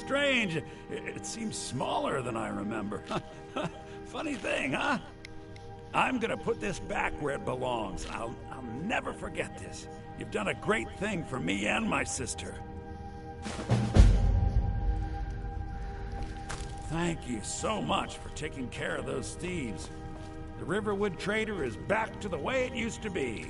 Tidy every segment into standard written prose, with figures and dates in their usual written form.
strange. It seems smaller than I remember. Funny thing, huh? I'm gonna put this back where it belongs. I'll never forget this. You've done a great thing for me and my sister. Thank you so much for taking care of those thieves. The Riverwood Trader is back to the way it used to be.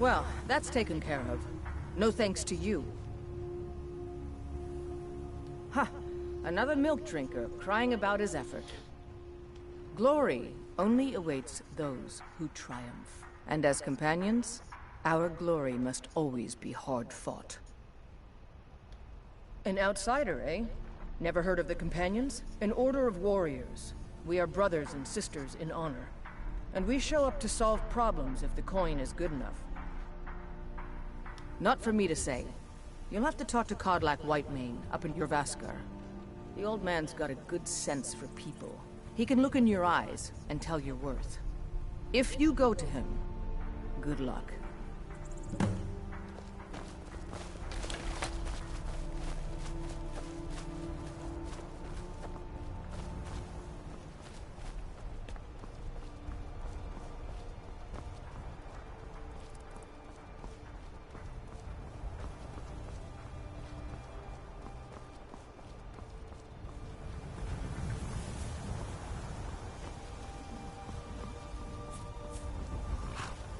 Well, that's taken care of. No thanks to you. Ha! Another milk drinker crying about his effort. Glory only awaits those who triumph. And as companions, our glory must always be hard-fought. An outsider, eh? Never heard of the Companions? An order of warriors. We are brothers and sisters in honor. And we show up to solve problems if the coin is good enough. Not for me to say. You'll have to talk to Kodlak Whitemane up in Jorvaskar. The old man's got a good sense for people. He can look in your eyes and tell your worth. If you go to him, good luck.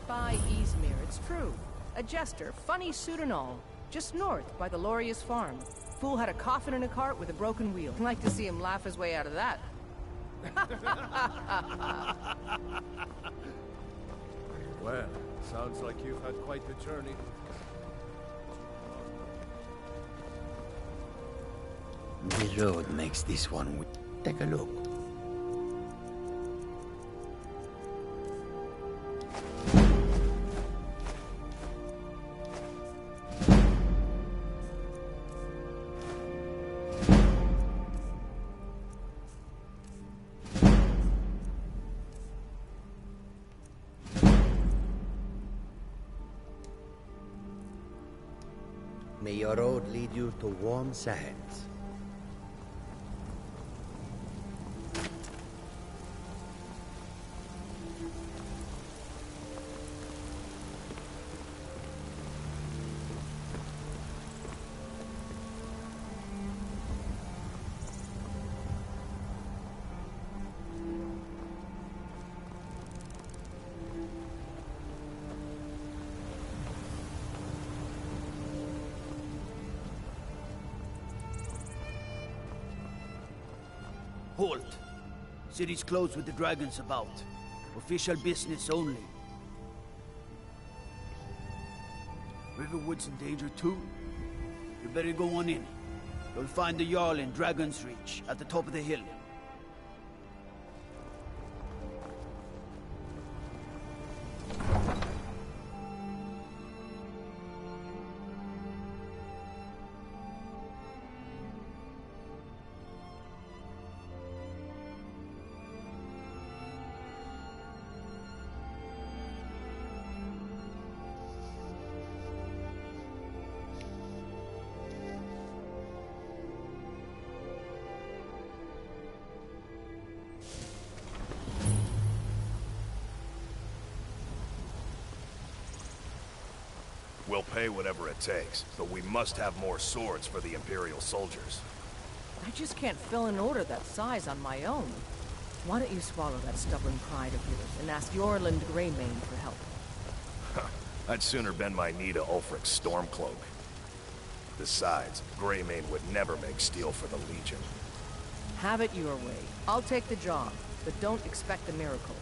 By Izmir, it's true. A jester, funny suit and all. Just north, by the Lorius farm. Fool had a coffin in a cart with a broken wheel. Like to see him laugh his way out of that. Well, sounds like you've had quite the journey. The road makes this one. Take a look. May your road lead you to warm sands. Halt! City's closed with the dragons about. Official business only. Riverwood's in danger too? You better go on in. You'll find the Jarl in Dragon's Reach, at the top of the hill. We'll pay whatever it takes, but we must have more swords for the Imperial soldiers. I just can't fill an order that size on my own. Why don't you swallow that stubborn pride of yours and ask Yorland Greymane for help? I'd sooner bend my knee to Ulfric's Stormcloak. Besides, Greymane would never make steel for the Legion. Have it your way. I'll take the job, but don't expect a miracle.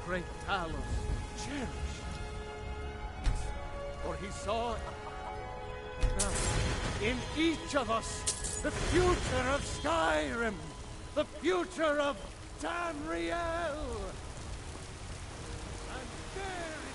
Great Talos cherished. For he saw in each of us the future of Skyrim, the future of Tamriel. And there is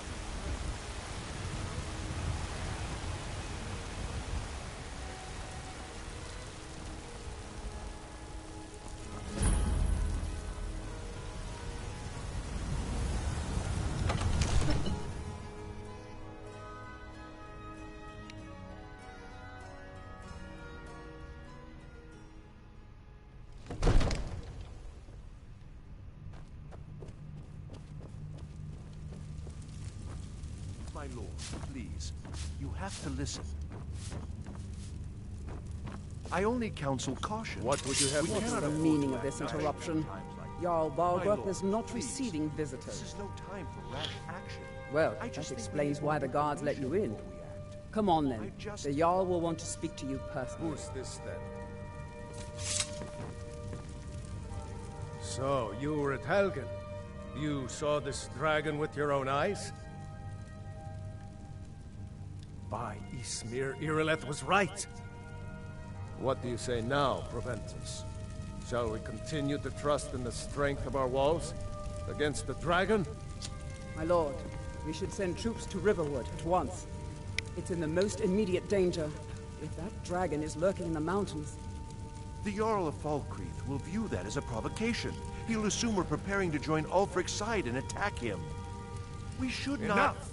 My lord, please. You have to listen. I only counsel caution. What would you have? What's the meaning of this interruption? Jarl Balgrup is not receiving This visitors. is no time for rash action. Well, I that just think we explains need why the more guards let you in. information before we act. Come on then. I just- The Jarl will want to speak to you personally. Who's this then? So, you were at Helgen. You saw this dragon with your own eyes? By Ysmir, Irileth was right. What do you say now, Proventus? Shall we continue to trust in the strength of our walls against the dragon? My lord, we should send troops to Riverwood at once. It's in the most immediate danger. If that dragon is lurking in the mountains... The Jarl of Falkreath will view that as a provocation. He'll assume we're preparing to join Ulfric's side and attack him. We should not... Enough!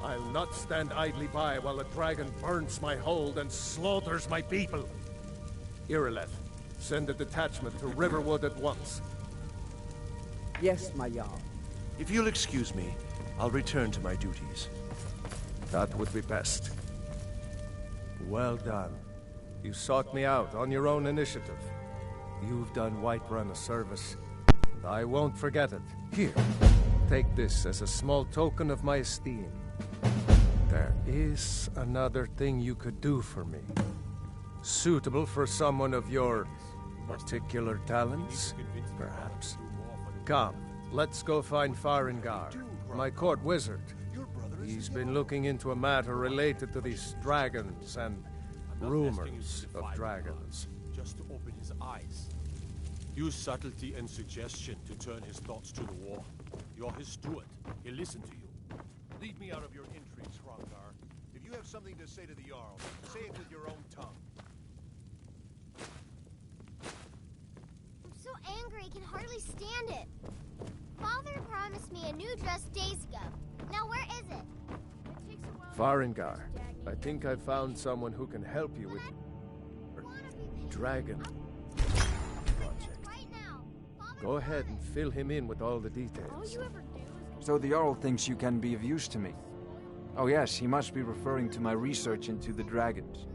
I'll not stand idly by while the dragon burns my hold and slaughters my people. Irileth, send a detachment to Riverwood at once. Yes, my Jarl. If you'll excuse me, I'll return to my duties. That would be best. Well done. You sought me out on your own initiative. You've done Whiterun a service, and I won't forget it. Here, take this as a small token of my esteem. There is another thing you could do for me. Suitable for someone of your particular talents, perhaps. Come, let's go find Farengar, my court wizard. He's been looking into a matter related to these dragons and rumors of dragons. Just to open his eyes. Use subtlety and suggestion to turn his thoughts to the war. You're his steward. He'll listen to you. Leave me out of your intrigues, Hrongar. If you have something to say to the Jarl, say it with your own tongue. I'm so angry I can hardly stand it. Father promised me a new dress days ago. Now where is it? It takes a while. Farengar, I think I've found someone who can help you with your dragon project. Right now. Father Go ahead and promised. fill him in with all the All details. you ever do is So the Jarl thinks you can be of use to me. Oh yes, he must be referring to my research into the dragons.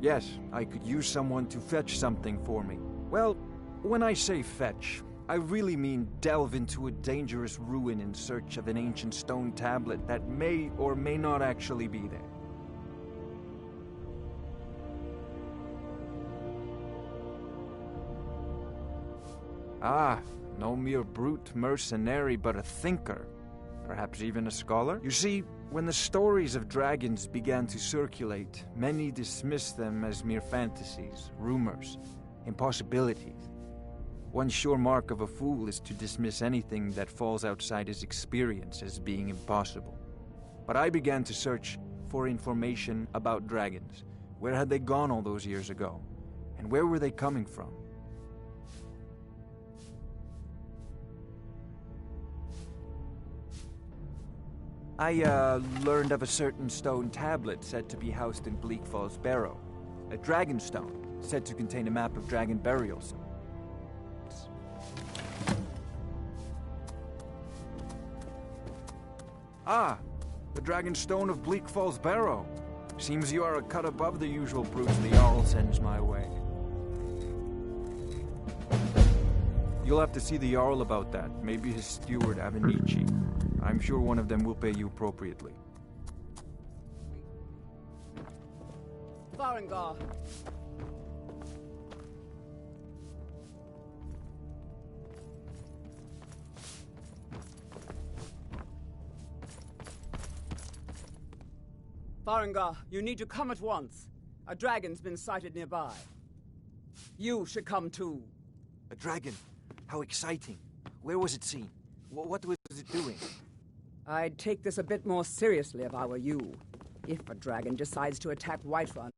Yes, I could use someone to fetch something for me. Well, when I say fetch, I really mean delve into a dangerous ruin in search of an ancient stone tablet that may or may not actually be there. Ah, no mere brute mercenary, but a thinker. Perhaps even a scholar? You see, when the stories of dragons began to circulate, many dismissed them as mere fantasies, rumors, impossibilities. One sure mark of a fool is to dismiss anything that falls outside his experience as being impossible. But I began to search for information about dragons. Where had they gone all those years ago? And where were they coming from? I learned of a certain stone tablet said to be housed in Bleak Falls Barrow. A dragon stone, said to contain a map of dragon burials. Ah, the dragon stone of Bleak Falls Barrow. Seems you are a cut above the usual brutes the Jarl sends my way. You'll have to see the Jarl about that. Maybe his steward, Avenici. I'm sure one of them will pay you appropriately. Farengar. Farengar, you need to come at once. A dragon's been sighted nearby. You should come too. A dragon? How exciting. Where was it seen? What was it doing? I'd take this a bit more seriously if I were you. If a dragon decides to attack Whiterun,